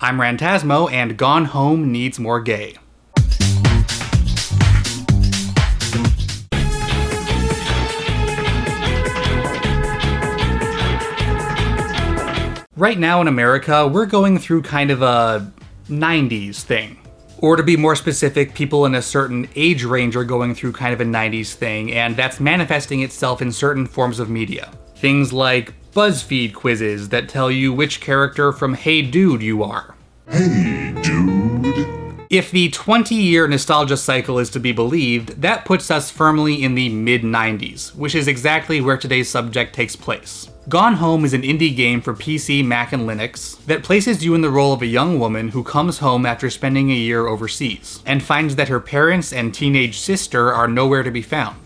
I'm Rantasmo, and Gone Home needs more gay. Right now in America, we're going through kind of a 90s thing. Or to be more specific, people in a certain age range are going through kind of a 90s thing, and that's manifesting itself in certain forms of media. Things like BuzzFeed quizzes that tell you which character from Hey Dude you are. Hey Dude. If the 20-year nostalgia cycle is to be believed, that puts us firmly in the mid-90s, which is exactly where today's subject takes place. Gone Home is an indie game for PC, Mac, and Linux that places you in the role of a young woman who comes home after spending a year overseas, and finds that her parents and teenage sister are nowhere to be found.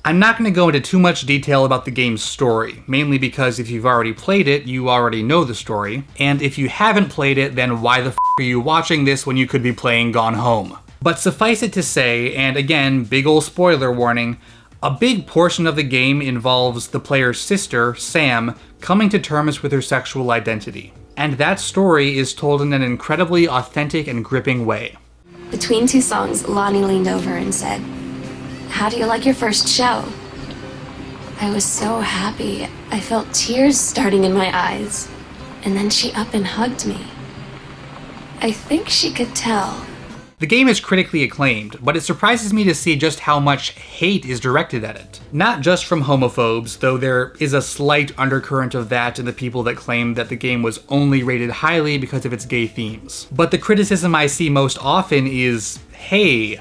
I'm not going to go into too much detail about the game's story, mainly because if you've already played it, you already know the story, and if you haven't played it, then why the f*** are you watching this when you could be playing Gone Home? But suffice it to say, and again, big ol' spoiler warning, a big portion of the game involves the player's sister, Sam, coming to terms with her sexual identity. And that story is told in an incredibly authentic and gripping way. Between two songs, Lonnie leaned over and said, "How do you like your first show?" I was so happy. I felt tears starting in my eyes. And then she up and hugged me. I think she could tell. The game is critically acclaimed, but it surprises me to see just how much hate is directed at it. Not just from homophobes, though there is a slight undercurrent of that in the people that claim that the game was only rated highly because of its gay themes. But the criticism I see most often is, hey,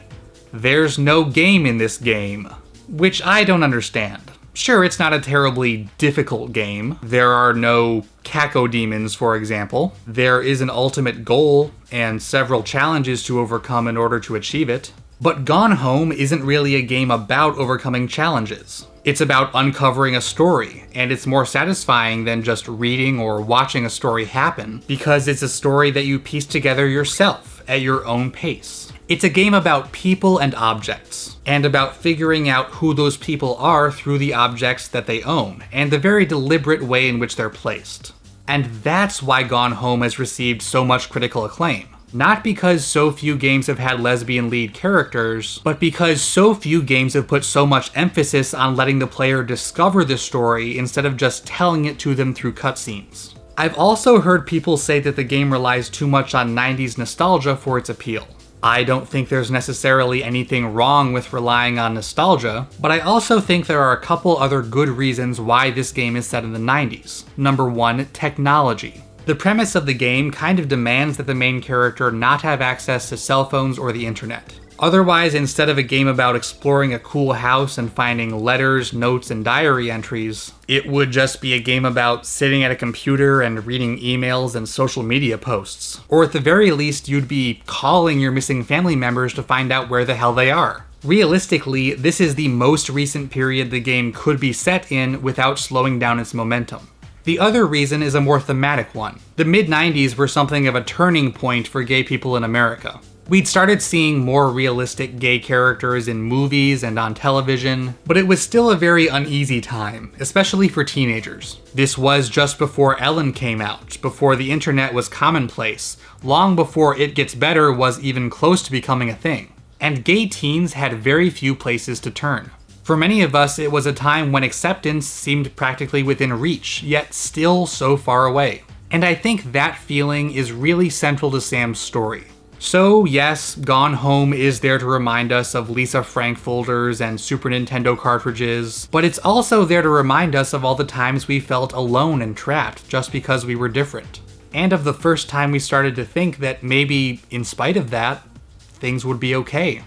there's no game in this game. Which I don't understand. Sure, it's not a terribly difficult game. There are no cacodemons, for example. There is an ultimate goal and several challenges to overcome in order to achieve it. But Gone Home isn't really a game about overcoming challenges. It's about uncovering a story, and it's more satisfying than just reading or watching a story happen, because it's a story that you piece together yourself at your own pace. It's a game about people and objects, and about figuring out who those people are through the objects that they own, and the very deliberate way in which they're placed. And that's why Gone Home has received so much critical acclaim. Not because so few games have had lesbian lead characters, but because so few games have put so much emphasis on letting the player discover the story instead of just telling it to them through cutscenes. I've also heard people say that the game relies too much on 90s nostalgia for its appeal. I don't think there's necessarily anything wrong with relying on nostalgia, but I also think there are a couple other good reasons why this game is set in the 90s. Number one, technology. The premise of the game kind of demands that the main character not have access to cell phones or the internet. Otherwise, instead of a game about exploring a cool house and finding letters, notes, and diary entries, it would just be a game about sitting at a computer and reading emails and social media posts. Or at the very least, you'd be calling your missing family members to find out where the hell they are. Realistically, this is the most recent period the game could be set in without slowing down its momentum. The other reason is a more thematic one. The mid-90s were something of a turning point for gay people in America. We'd started seeing more realistic gay characters in movies and on television, but it was still a very uneasy time, especially for teenagers. This was just before Ellen came out, before the internet was commonplace, long before It Gets Better was even close to becoming a thing. And gay teens had very few places to turn. For many of us, it was a time when acceptance seemed practically within reach, yet still so far away. And I think that feeling is really central to Sam's story. So yes, Gone Home is there to remind us of Lisa Frank folders and Super Nintendo cartridges, but it's also there to remind us of all the times we felt alone and trapped just because we were different. And of the first time we started to think that maybe, in spite of that, things would be okay.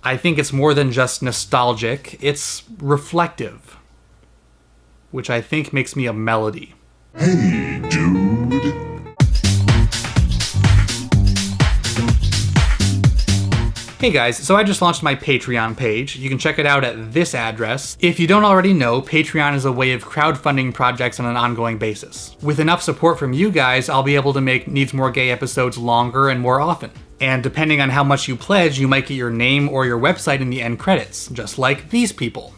I think it's more than just nostalgic, it's reflective. Which I think makes me a melody. Hey Dude. Hey guys, so I just launched my Patreon page. You can check it out at this address. If you don't already know, Patreon is a way of crowdfunding projects on an ongoing basis. With enough support from you guys, I'll be able to make Needs More Gay episodes longer and more often. And depending on how much you pledge, you might get your name or your website in the end credits, just like these people.